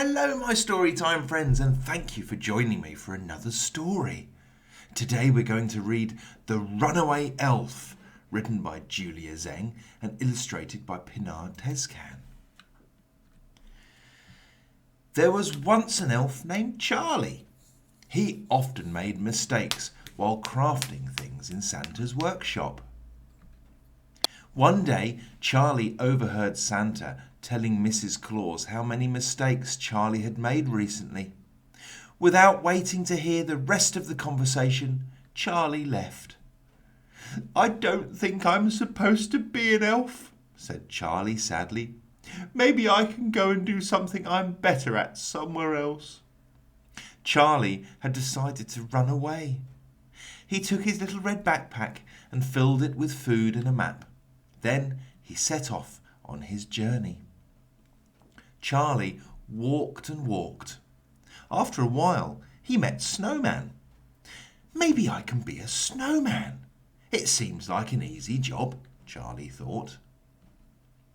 Hello, my Storytime friends, and thank you for joining me for another story. Today we're going to read The Runaway Elf, written by Julia Zheng and illustrated by Pinar Tezcan. There was once an elf named Charlie. He often made mistakes while crafting things in Santa's workshop. One day, Charlie overheard Santa telling Mrs. Claus how many mistakes Charlie had made recently. Without waiting to hear the rest of the conversation, Charlie left. "I don't think I'm supposed to be an elf," said Charlie sadly. "Maybe I can go and do something I'm better at somewhere else." Charlie had decided to run away. He took his little red backpack and filled it with food and a map. Then he set off on his journey. Charlie walked and walked. After a while, he met Snowman. "Maybe I can be a snowman. It seems like an easy job," Charlie thought.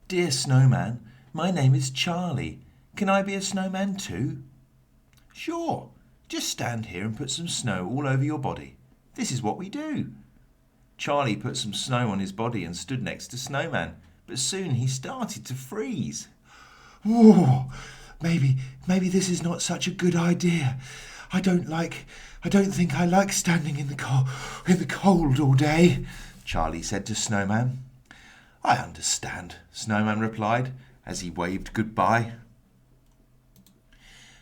"Dear Snowman, my name is Charlie. Can I be a snowman too?" "Sure. Just stand here and put some snow all over your body. This is what we do." Charlie put some snow on his body and stood next to Snowman, but soon he started to freeze. "Whoa, maybe this is not such a good idea. I don't think I like standing in the cold all day," Charlie said to Snowman. "I understand," Snowman replied as he waved goodbye.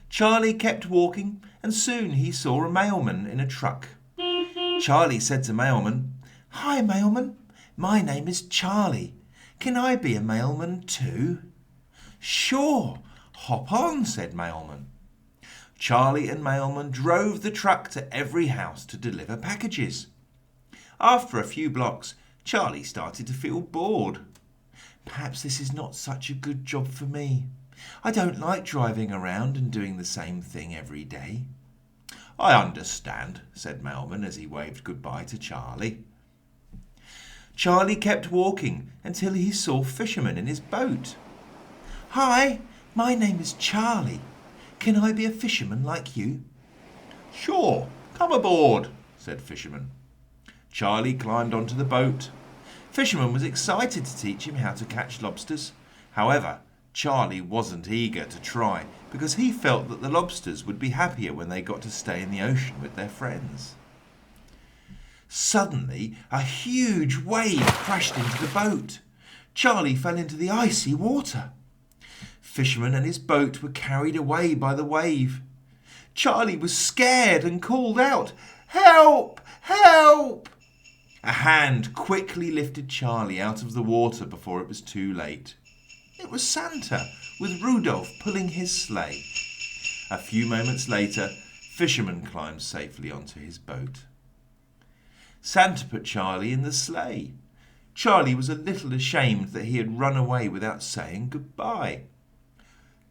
Charlie kept walking, and soon he saw a mailman in a truck. Charlie said to Mailman, "Hi, Mailman. My name is Charlie. Can I be a mailman too?" "Sure. Hop on," said Mailman. Charlie and Mailman drove the truck to every house to deliver packages. After a few blocks, Charlie started to feel bored. "Perhaps this is not such a good job for me. I don't like driving around and doing the same thing every day." "I understand," said Mailman as he waved goodbye to Charlie. Charlie kept walking until he saw Fisherman in his boat. "Hi, my name is Charlie. Can I be a fisherman like you?" "Sure, come aboard," said Fisherman. Charlie climbed onto the boat. Fisherman was excited to teach him how to catch lobsters. However, Charlie wasn't eager to try because he felt that the lobsters would be happier when they got to stay in the ocean with their friends. Suddenly, a huge wave crashed into the boat. Charlie fell into the icy water. Fisherman and his boat were carried away by the wave. Charlie was scared and called out, "Help! Help!" A hand quickly lifted Charlie out of the water before it was too late. It was Santa, with Rudolph pulling his sleigh. A few moments later, Fisherman climbed safely onto his boat. Santa put Charlie in the sleigh. Charlie was a little ashamed that he had run away without saying goodbye.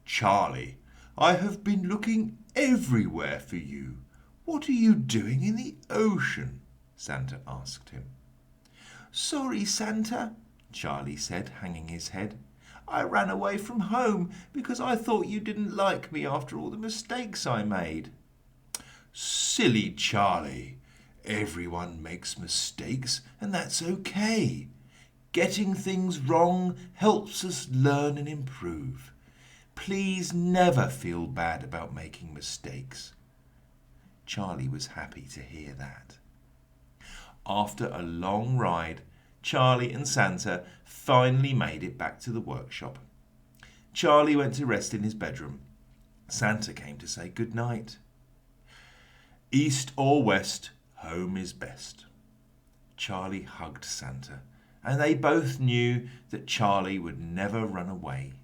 "Charlie, I have been looking everywhere for you. What are you doing in the ocean?" Santa asked him. "Sorry, Santa," Charlie said, hanging his head. "I ran away from home because I thought you didn't like me after all the mistakes I made." "Silly Charlie. Everyone makes mistakes, and that's okay. Getting things wrong helps us learn and improve. Please never feel bad about making mistakes." Charlie was happy to hear that. After a long ride, Charlie and Santa finally made it back to the workshop. Charlie went to rest in his bedroom. Santa came to say good night. "East or west, home is best." Charlie hugged Santa, and they both knew that Charlie would never run away.